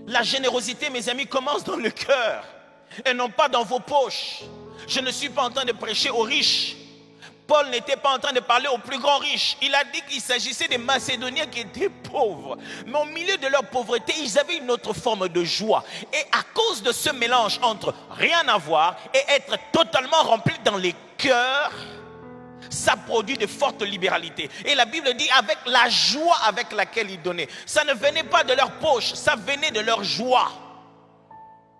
La générosité, mes amis, commence dans le cœur et non pas dans vos poches. Je ne suis pas en train de prêcher aux riches. Paul n'était pas en train de parler aux plus grands riches. Il a dit qu'il s'agissait des Macédoniens qui étaient pauvres. Mais au milieu de leur pauvreté, ils avaient une autre forme de joie. Et à cause de ce mélange entre rien avoir et être totalement rempli dans les cœurs, ça produit de fortes libéralités. Et la Bible dit avec la joie avec laquelle ils donnaient. Ça ne venait pas de leur poche, ça venait de leur joie.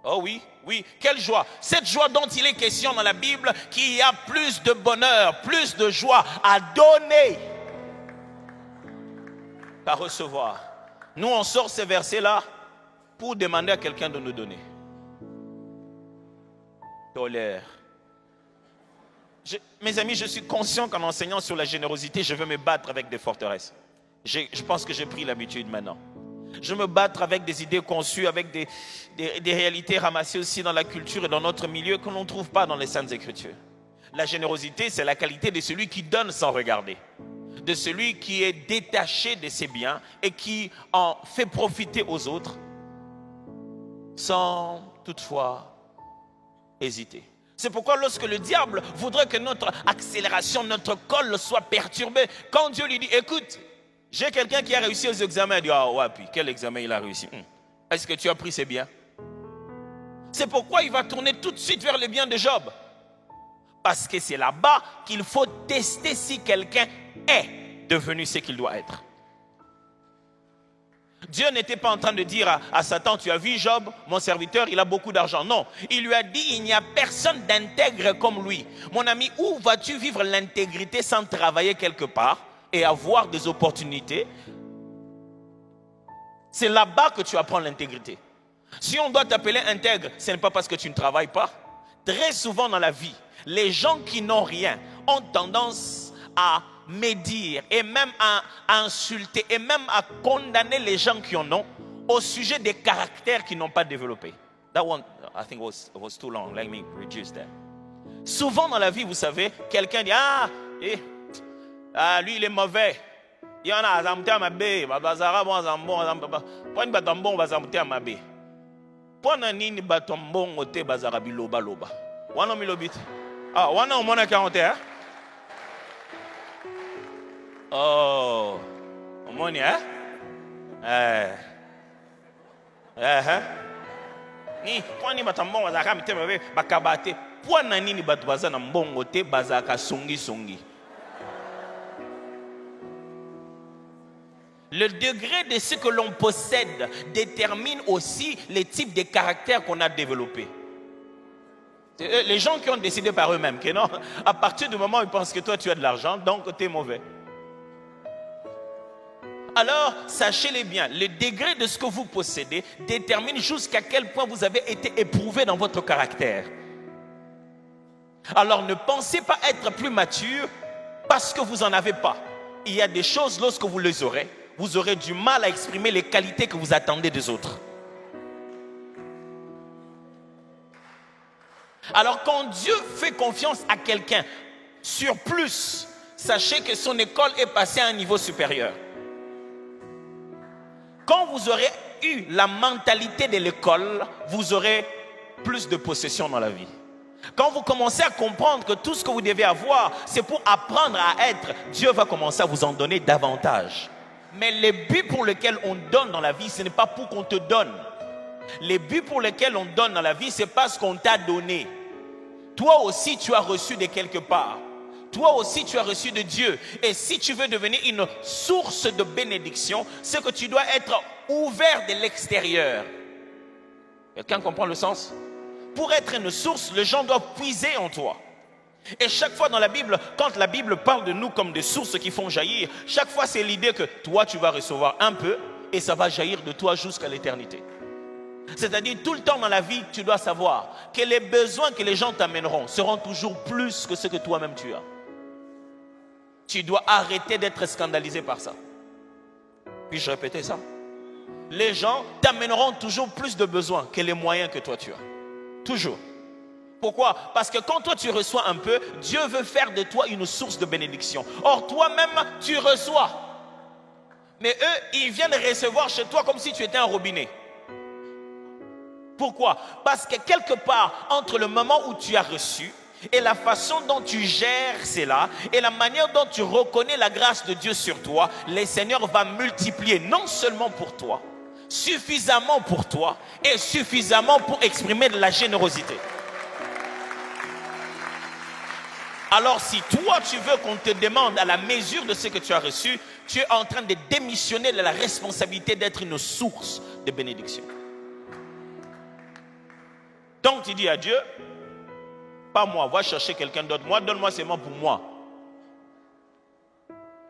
Oh oui, oui, quelle joie. Cette joie dont il est question dans la Bible, qu'il y a plus de bonheur, plus de joie à donner qu'à recevoir. Nous, on sort ces versets-là pour demander à quelqu'un de nous donner. Tolère. Mes amis, je suis conscient qu'en enseignant sur la générosité, je veux me battre avec des forteresses. Je pense que j'ai pris l'habitude maintenant. Je me battre avec des idées conçues, avec des réalités ramassées aussi dans la culture et dans notre milieu que l'on ne trouve pas dans les Saintes Écritures. La générosité, c'est la qualité de celui qui donne sans regarder. De celui qui est détaché de ses biens et qui en fait profiter aux autres sans toutefois hésiter. C'est pourquoi lorsque le diable voudrait que notre accélération, notre col soit perturbé, quand Dieu lui dit, écoute, j'ai quelqu'un qui a réussi aux examens, il dit, ah ouais, puis quel examen il a réussi? Est-ce que tu as pris ses biens? C'est pourquoi il va tourner tout de suite vers les biens de Job. Parce que c'est là-bas qu'il faut tester si quelqu'un est devenu ce qu'il doit être. Dieu n'était pas en train de dire à Satan, tu as vu Job, mon serviteur, il a beaucoup d'argent. Non, il lui a dit, il n'y a personne d'intègre comme lui. Mon ami, où vas-tu vivre l'intégrité sans travailler quelque part et avoir des opportunités? C'est là-bas que tu apprends l'intégrité. Si on doit t'appeler intègre, ce n'est pas parce que tu ne travailles pas. Très souvent dans la vie, les gens qui n'ont rien ont tendance à médire et même à insulter et même à condamner les gens qui en ont au sujet des caractères qu'ils n'ont pas développés. That one, I think was too long. Let me reduce that. Souvent dans la vie, vous savez, quelqu'un dit lui il est mauvais. Il y en a azamte à ma bé, bazara bon azambo azamba. Point batambon bazamte à ma bé. Point nini batambon ote bazara biloba loba. Wana milobit. Ah, wana omona 41. Oh, omoni ni kwani batambongo bazaka mitema be bakabate pwana nini batu baza na mbongo te bazaka songi. Le degré de ce que l'on possède détermine aussi les types de caractères qu'on a développés. Les gens qui ont décidé par eux-mêmes que non, à partir du moment où ils pensent que toi tu as de l'argent, donc tu es mauvais. Alors, sachez-les bien, le degré de ce que vous possédez détermine jusqu'à quel point vous avez été éprouvé dans votre caractère. Alors, ne pensez pas être plus mature parce que vous n'en avez pas. Il y a des choses, lorsque vous les aurez, vous aurez du mal à exprimer les qualités que vous attendez des autres. Alors, quand Dieu fait confiance à quelqu'un sur plus, sachez que son école est passée à un niveau supérieur. Quand vous aurez eu la mentalité de l'école, vous aurez plus de possession dans la vie. Quand vous commencez à comprendre que tout ce que vous devez avoir, c'est pour apprendre à être, Dieu va commencer à vous en donner davantage. Mais le but pour lequel on donne dans la vie, ce n'est pas pour qu'on te donne. Les buts pour lesquels on donne dans la vie, c'est parce qu'on t'a donné. Toi aussi, tu as reçu de quelque part. Toi aussi, tu as reçu de Dieu. Et si tu veux devenir une source de bénédiction, c'est que tu dois être ouvert de l'extérieur. Quelqu'un comprend le sens? Pour être une source, les gens doivent puiser en toi. Et chaque fois dans la Bible, quand la Bible parle de nous comme des sources qui font jaillir, chaque fois c'est l'idée que toi, tu vas recevoir un peu et ça va jaillir de toi jusqu'à l'éternité. C'est-à-dire, tout le temps dans la vie, tu dois savoir que les besoins que les gens t'amèneront seront toujours plus que ce que toi-même tu as. Tu dois arrêter d'être scandalisé par ça. Puis-je répéter ça? Les gens t'amèneront toujours plus de besoins que les moyens que toi tu as. Toujours. Pourquoi? Parce que quand toi tu reçois un peu, Dieu veut faire de toi une source de bénédiction. Or toi-même, tu reçois. Mais eux, ils viennent recevoir chez toi comme si tu étais un robinet. Pourquoi? Parce que quelque part, entre le moment où tu as reçu et la façon dont tu gères cela et la manière dont tu reconnais la grâce de Dieu sur toi, le Seigneur va multiplier non seulement pour toi, suffisamment pour toi et suffisamment pour exprimer de la générosité. Alors si toi tu veux qu'on te demande à la mesure de ce que tu as reçu, tu es en train de démissionner de la responsabilité d'être une source de bénédiction. Donc tu dis à Dieu, pas moi, va chercher quelqu'un d'autre. Moi, donne-moi seulement pour moi.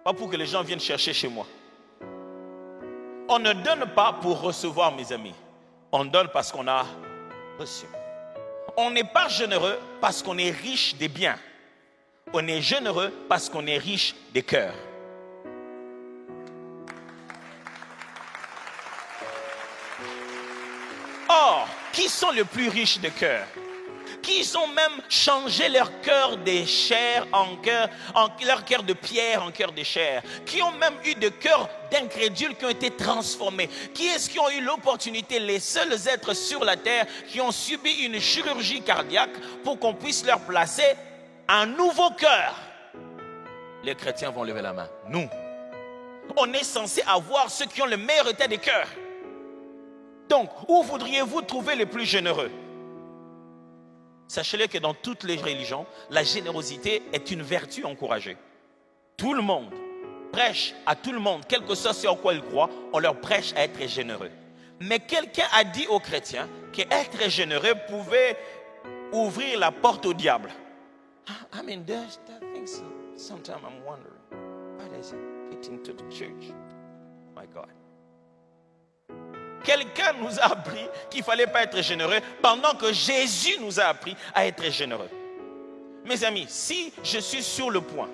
Pas pour que les gens viennent chercher chez moi. On ne donne pas pour recevoir, mes amis. On donne parce qu'on a reçu. On n'est pas généreux parce qu'on est riche des biens. On est généreux parce qu'on est riche des cœurs. Or, qui sont les plus riches de cœur? Qui ont même changé leur cœur de chair leur cœur de pierre en cœur de chair, qui ont même eu des cœurs d'incrédules qui ont été transformés. Qui est-ce qui ont eu l'opportunité, les seuls êtres sur la terre qui ont subi une chirurgie cardiaque pour qu'on puisse leur placer un nouveau cœur? Les chrétiens vont lever la main. Nous, on est censé avoir ceux qui ont le meilleur état des cœurs. Donc, où voudriez-vous trouver les plus généreux? Sachez-le que dans toutes les religions, la générosité est une vertu encouragée. Tout le monde prêche à tout le monde, quel que soit ce en quoi ils croient, on leur prêche à être généreux. Mais quelqu'un a dit aux chrétiens qu'être généreux pouvait ouvrir la porte au diable. I mean, there's that thing sometimes I'm wondering, why does it get into the church? My God. Quelqu'un nous a appris qu'il ne fallait pas être généreux pendant que Jésus nous a appris à être généreux. Mes amis, si je suis sur le point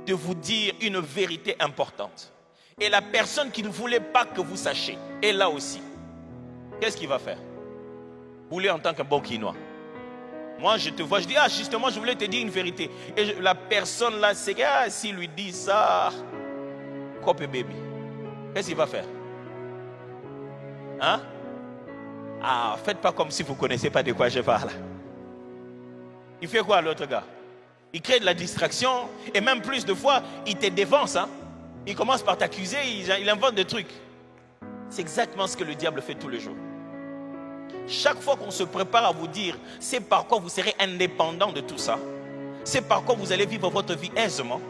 de vous dire une vérité importante et la personne qui ne voulait pas que vous sachiez est là aussi, qu'est-ce qu'il va faire? Vous voulez en tant qu'un bon quinois. Moi, je te vois, je dis, justement, je voulais te dire une vérité. Et la personne là, c'est que s'il lui dit ça, copé baby, qu'est-ce qu'il va faire? Hein? Faites pas comme si vous ne connaissez pas de quoi je parle. Il fait quoi l'autre gars? Il crée de la distraction et même plus de fois, il te dévance. Il commence par t'accuser, il invente des trucs. C'est exactement ce que le diable fait tous les jours. Chaque fois qu'on se prépare à vous dire c'est par quoi vous serez indépendant de tout ça, c'est par quoi vous allez vivre votre vie aisément,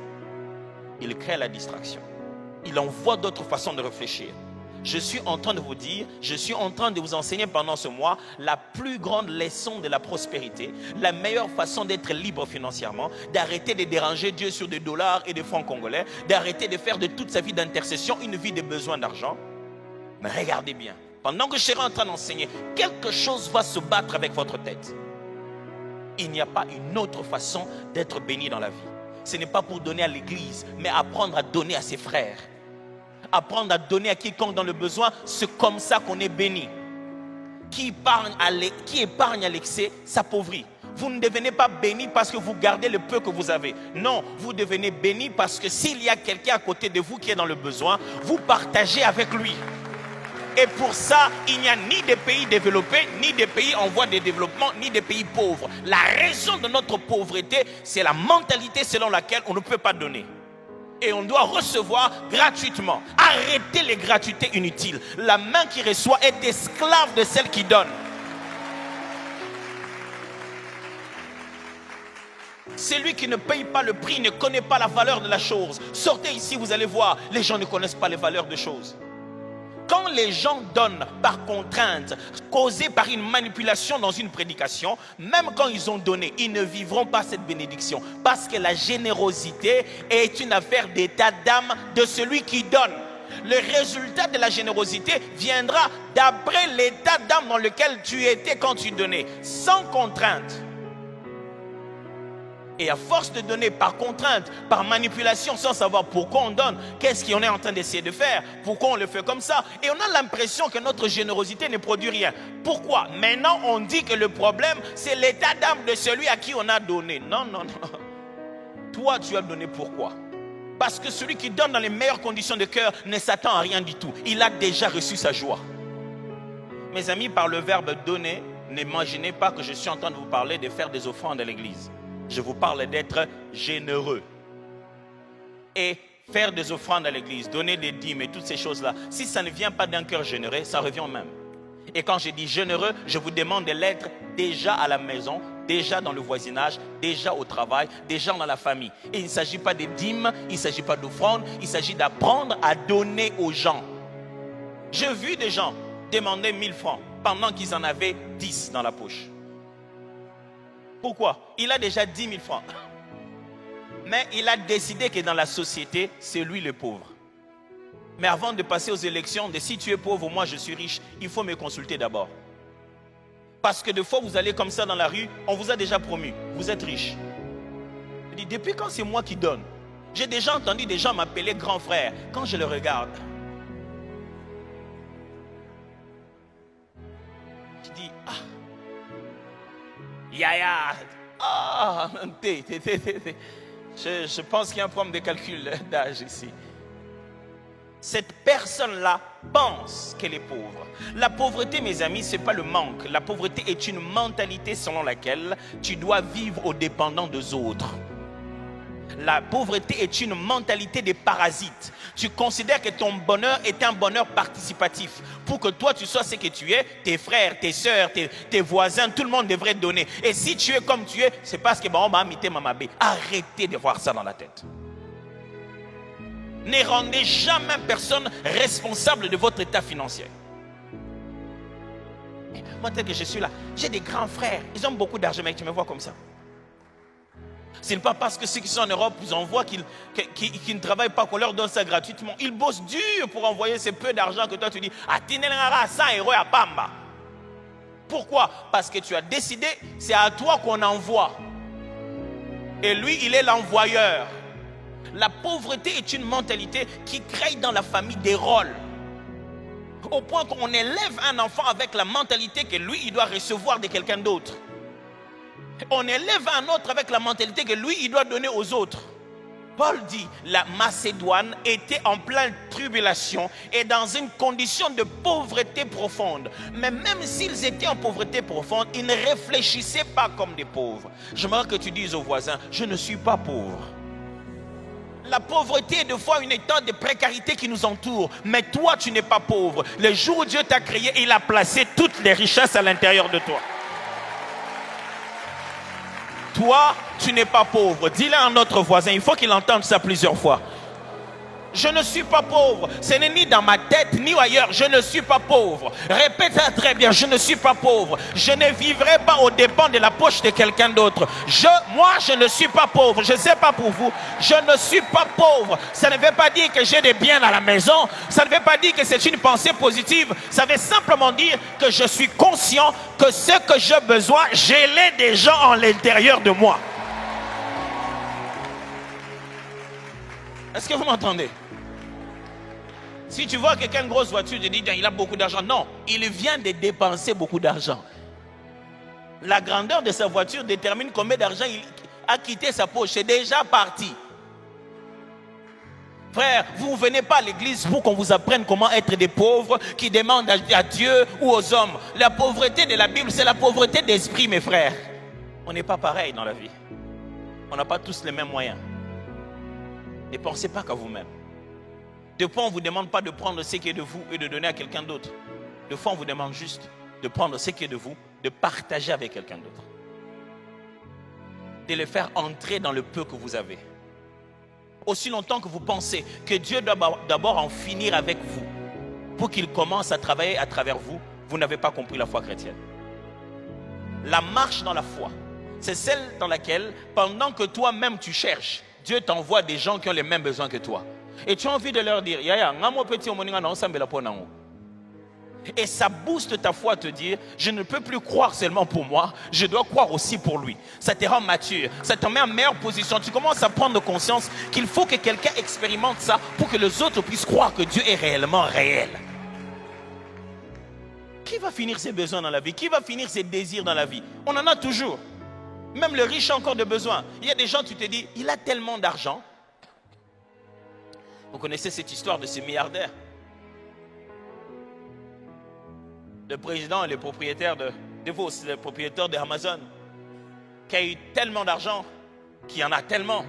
il crée la distraction. Il envoie d'autres façons de réfléchir. Je suis en train de vous dire, je suis en train de vous enseigner pendant ce mois la plus grande leçon de la prospérité, la meilleure façon d'être libre financièrement, d'arrêter de déranger Dieu sur des dollars et des francs congolais, d'arrêter de faire de toute sa vie d'intercession une vie de besoin d'argent. Mais regardez bien, pendant que je serai en train d'enseigner, quelque chose va se battre avec votre tête. Il n'y a pas une autre façon d'être béni dans la vie. Ce n'est pas pour donner à l'église, mais apprendre à donner à ses frères. Apprendre à donner à quiconque dans le besoin, c'est comme ça qu'on est béni. Qui épargne à l'excès s'appauvrit. Vous ne devenez pas béni parce que vous gardez le peu que vous avez. Non, vous devenez béni parce que s'il y a quelqu'un à côté de vous qui est dans le besoin, vous partagez avec lui. Et pour ça, il n'y a ni des pays développés, ni des pays en voie de développement, ni des pays pauvres. La raison de notre pauvreté, c'est la mentalité selon laquelle on ne peut pas donner. Et on doit recevoir gratuitement. Arrêtez les gratuités inutiles. La main qui reçoit est esclave de celle qui donne. Celui qui ne paye pas le prix ne connaît pas la valeur de la chose. Sortez ici, vous allez voir, les gens ne connaissent pas les valeurs des choses. Quand les gens donnent par contrainte, causée par une manipulation dans une prédication, même quand ils ont donné, ils ne vivront pas cette bénédiction. Parce que la générosité est une affaire d'état d'âme de celui qui donne. Le résultat de la générosité viendra d'après l'état d'âme dans lequel tu étais quand tu donnais, sans contrainte. Et à force de donner par contrainte, par manipulation, sans savoir pourquoi on donne, qu'est-ce qu'on est en train d'essayer de faire, pourquoi on le fait comme ça. Et on a l'impression que notre générosité ne produit rien. Pourquoi? Maintenant, on dit que le problème, c'est l'état d'âme de celui à qui on a donné. Non, non, non. Toi, tu as donné pourquoi? Parce que celui qui donne dans les meilleures conditions de cœur ne s'attend à rien du tout. Il a déjà reçu sa joie. Mes amis, par le verbe donner, n'imaginez pas que je suis en train de vous parler de faire des offrandes à l'église. Je vous parle d'être généreux. Et faire des offrandes à l'église, donner des dîmes et toutes ces choses-là, si ça ne vient pas d'un cœur généreux, ça revient au même. Et quand je dis généreux, je vous demande de l'être déjà à la maison, déjà dans le voisinage, déjà au travail, déjà dans la famille. Et il ne s'agit pas de dîmes, il ne s'agit pas d'offrandes, il s'agit d'apprendre à donner aux gens. J'ai vu des gens demander 1000 francs pendant qu'ils en avaient 10 dans la poche. Pourquoi? Il a déjà 10 000 francs. Mais il a décidé que dans la société, c'est lui le pauvre. Mais avant de passer aux élections, de si tu es pauvre ou moi je suis riche, il faut me consulter d'abord. Parce que des fois vous allez comme ça dans la rue, on vous a déjà promu, vous êtes riche. Je dis, depuis quand c'est moi qui donne? J'ai déjà entendu des gens m'appeler grand frère. Quand je le regarde, je dis, Yaya, je pense qu'il y a un problème de calcul d'âge ici. Cette personne-là pense qu'elle est pauvre. La pauvreté, mes amis, ce n'est pas le manque. La pauvreté est une mentalité selon laquelle tu dois vivre aux dépendants des autres. La pauvreté est une mentalité des parasites. Tu considères que ton bonheur est un bonheur participatif. Pour que toi tu sois ce que tu es, tes frères, tes soeurs, tes voisins, tout le monde devrait te donner. Et si tu es comme tu es, c'est parce que on m'a imité Mamabé. Arrêtez de voir ça dans la tête. Ne rendez jamais personne responsable de votre état financier. Moi, tel que je suis là, j'ai des grands frères. Ils ont beaucoup d'argent, mais tu me vois comme ça. Ce n'est pas parce que ceux qui sont en Europe, ils envoient qu'ils ne travaillent pas, qu'on leur donne ça gratuitement. Ils bossent dur pour envoyer ce peu d'argent que toi tu dis. Pourquoi? Parce que tu as décidé, c'est à toi qu'on envoie. Et lui, il est l'envoyeur. La pauvreté est une mentalité qui crée dans la famille des rôles. Au point qu'on élève un enfant avec la mentalité que lui, il doit recevoir de quelqu'un d'autre. On élève un autre avec la mentalité que lui, il doit donner aux autres. Paul dit, la Macédoine était en pleine tribulation et dans une condition de pauvreté profonde. Mais même s'ils étaient en pauvreté profonde, ils ne réfléchissaient pas comme des pauvres. J'aimerais que tu dises aux voisins, je ne suis pas pauvre. La pauvreté est de fois une état de précarité qui nous entoure. Mais toi, tu n'es pas pauvre. Le jour où Dieu t'a créé, il a placé toutes les richesses à l'intérieur de toi. Toi, tu n'es pas pauvre. Dis-le à notre voisin, il faut qu'il entende ça plusieurs fois. Je ne suis pas pauvre. Ce n'est ni dans ma tête, ni ailleurs. Je ne suis pas pauvre. Répète-le très bien, je ne suis pas pauvre. Je ne vivrai pas aux dépens de la poche de quelqu'un d'autre. Moi, je ne suis pas pauvre. Je ne sais pas pour vous. Je ne suis pas pauvre. Ça ne veut pas dire que j'ai des biens à la maison. Ça ne veut pas dire que c'est une pensée positive. Ça veut simplement dire que je suis conscient que ce que j'ai besoin, je l'ai déjà en l'intérieur de moi. Est-ce que vous m'entendez? Si tu vois quelqu'un une grosse voiture, tu te dis il a beaucoup d'argent. Non, il vient de dépenser beaucoup d'argent. La grandeur de sa voiture détermine combien d'argent il a quitté sa poche. C'est déjà parti. Frère, vous ne venez pas à l'église pour qu'on vous apprenne comment être des pauvres qui demandent à Dieu ou aux hommes. La pauvreté de la Bible, c'est la pauvreté d'esprit, mes frères. On n'est pas pareil dans la vie. On n'a pas tous les mêmes moyens. Ne pensez pas qu'à vous-même. Des fois, on ne vous demande pas de prendre ce qui est de vous et de donner à quelqu'un d'autre. Des fois, on vous demande juste de prendre ce qui est de vous, de partager avec quelqu'un d'autre. De le faire entrer dans le peu que vous avez. Aussi longtemps que vous pensez que Dieu doit d'abord en finir avec vous pour qu'il commence à travailler à travers vous, vous n'avez pas compris la foi chrétienne. La marche dans la foi, c'est celle dans laquelle, pendant que toi-même tu cherches, Dieu t'envoie des gens qui ont les mêmes besoins que toi. Et tu as envie de leur dire, et ça booste ta foi à te dire, je ne peux plus croire seulement pour moi, je dois croire aussi pour lui. Ça te rend mature, ça te met en meilleure position. Tu commences à prendre conscience qu'il faut que quelqu'un expérimente ça pour que les autres puissent croire que Dieu est réellement réel. Qui va finir ses besoins dans la vie? Qui va finir ses désirs dans la vie? On en a toujours. Même le riche a encore de besoins. Il y a des gens, tu te dis, il a tellement d'argent. Vous connaissez cette histoire de ce milliardaire. le président et le propriétaire de Vos, le propriétaire d'Amazon, qui a eu tellement d'argent, qui en a tellement,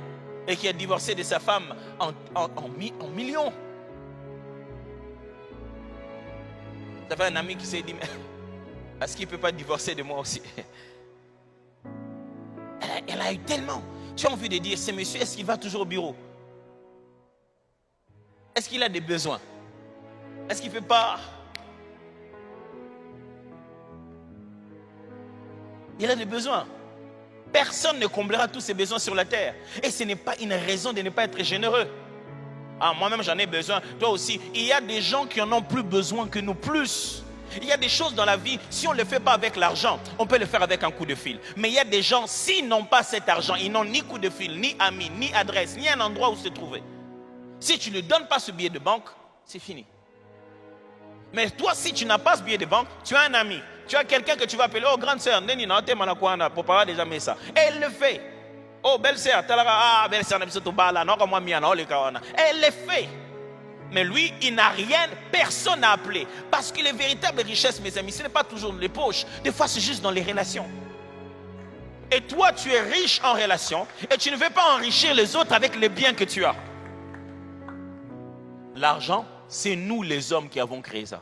et qui a divorcé de sa femme en millions. J'avais un ami qui s'est dit, mais est-ce qu'il ne peut pas divorcer de moi aussi? Elle a eu tellement. Tu as envie de dire, ce monsieur, est-ce qu'il va toujours au bureau? Est-ce qu'il a des besoins? Est-ce qu'il ne fait pas... Il a des besoins. Personne ne comblera tous ses besoins sur la terre. Et ce n'est pas une raison de ne pas être généreux. Ah, moi-même j'en ai besoin, toi aussi. Il y a des gens qui en ont plus besoin que nous, plus. Il y a des choses dans la vie, si on ne le fait pas avec l'argent, on peut le faire avec un coup de fil. Mais il y a des gens, s'ils n'ont pas cet argent, ils n'ont ni coup de fil, ni amis, ni adresse, ni un endroit où se trouver. Si tu ne donnes pas ce billet de banque, c'est fini. Mais toi, si tu n'as pas ce billet de banque, tu as un ami, tu as quelqu'un que tu vas appeler, oh grande sœur, papa déjà mis ça. Et elle le fait. Oh belle sœur, belle sœur, elle le fait. Mais lui, il n'a rien, personne n'a appelé. Parce que les véritables richesses, mes amis, ce n'est pas toujours dans les poches. Des fois, c'est juste dans les relations. Et toi, tu es riche en relations et tu ne veux pas enrichir les autres avec les biens que tu as. L'argent, c'est nous les hommes qui avons créé ça.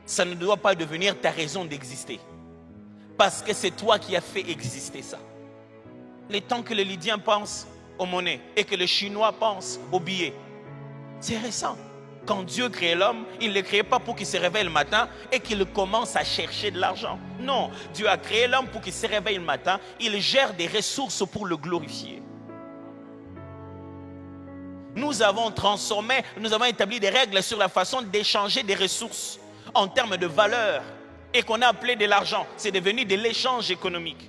Ça ne doit pas devenir ta raison d'exister. Parce que c'est toi qui as fait exister ça. Les temps que les Lydiens pensent aux monnaies et que les Chinois pensent aux billets, c'est récent. Quand Dieu crée l'homme, il ne le crée pas pour qu'il se réveille le matin et qu'il commence à chercher de l'argent. Non, Dieu a créé l'homme pour qu'il se réveille le matin, il gère des ressources pour le glorifier. Nous avons transformé, nous avons établi des règles sur la façon d'échanger des ressources en termes de valeur et qu'on a appelé de l'argent. C'est devenu de l'échange économique.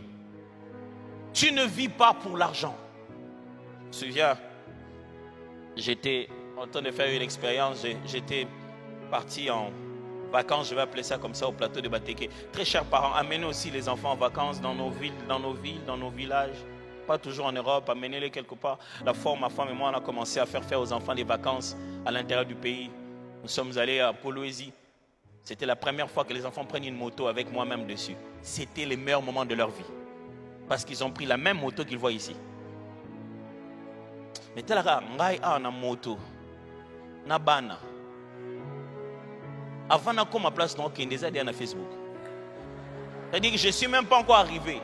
Tu ne vis pas pour l'argent. Je me souviens, j'étais en train de faire une expérience, j'étais parti en vacances, je vais appeler ça comme ça, au plateau de Batéké. Très chers parents, amenez aussi les enfants en vacances dans nos villes, dans nos villages. Pas toujours en Europe, amenez-les quelque part. La fois où ma femme et moi on a commencé à faire aux enfants des vacances à l'intérieur du pays. Nous sommes allés à Poloésie. C'était la première fois que les enfants prennent une moto avec moi-même dessus. C'était les meilleurs moments de leur vie. Parce qu'ils ont pris la même moto qu'ils voient ici. Mais tel ngai a na moto na bana. Avant na ma place donc il déjà na Facebook. C'est-à-dire que je ne suis même pas encore arrivé.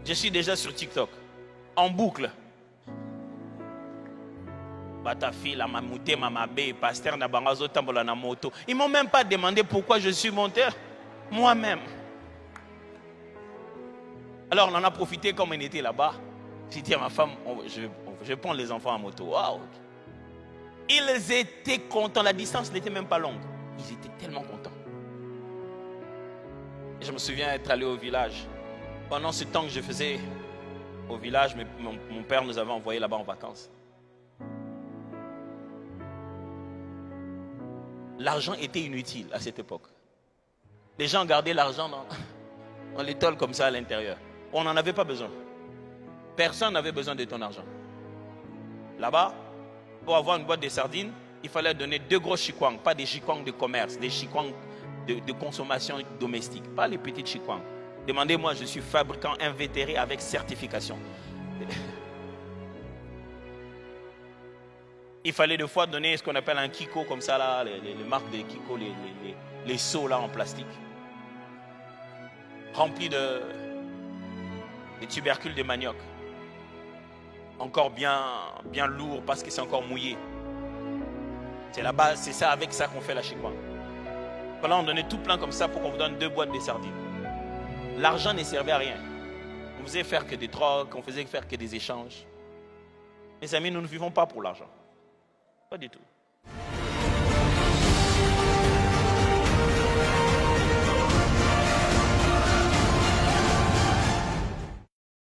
Je suis déjà sur TikTok, en boucle. Batafi, la mamouté, mamabé, pasteur Nabangazo, tambola na moto. Ils ne m'ont même pas demandé pourquoi je suis monté moi-même. Alors on en a profité comme on était là-bas. J'ai dit à ma femme, je vais prendre les enfants en moto. Waouh! Ils étaient contents, la distance n'était même pas longue. Ils étaient tellement contents. Et je me souviens être allé au village. Pendant ce temps que je faisais au village, mon père nous avait envoyés là-bas en vacances. L'argent était inutile à cette époque. Les gens gardaient l'argent dans les tôles comme ça à l'intérieur. On n'en avait pas besoin. Personne n'avait besoin de ton argent. Là-bas, pour avoir une boîte de sardines, il fallait donner 2 gros chikwang, pas des chikwang de commerce, des chikwang de consommation domestique, pas les petites chikwang. Demandez-moi, je suis fabricant invétéré avec certification. Il fallait des fois donner ce qu'on appelle un kiko, comme ça, là, les marques de kiko, les seaux là en plastique, remplis de tubercules de manioc. Encore bien lourd parce que c'est encore mouillé. C'est la base, c'est ça, avec ça qu'on fait la chikwang. Voilà, on donnait tout plein comme ça pour qu'on vous donne 2 boîtes de sardines. L'argent ne servait à rien. On faisait faire que des drogues, on faisait faire que des échanges. Mes amis, nous ne vivons pas pour l'argent. Pas du tout.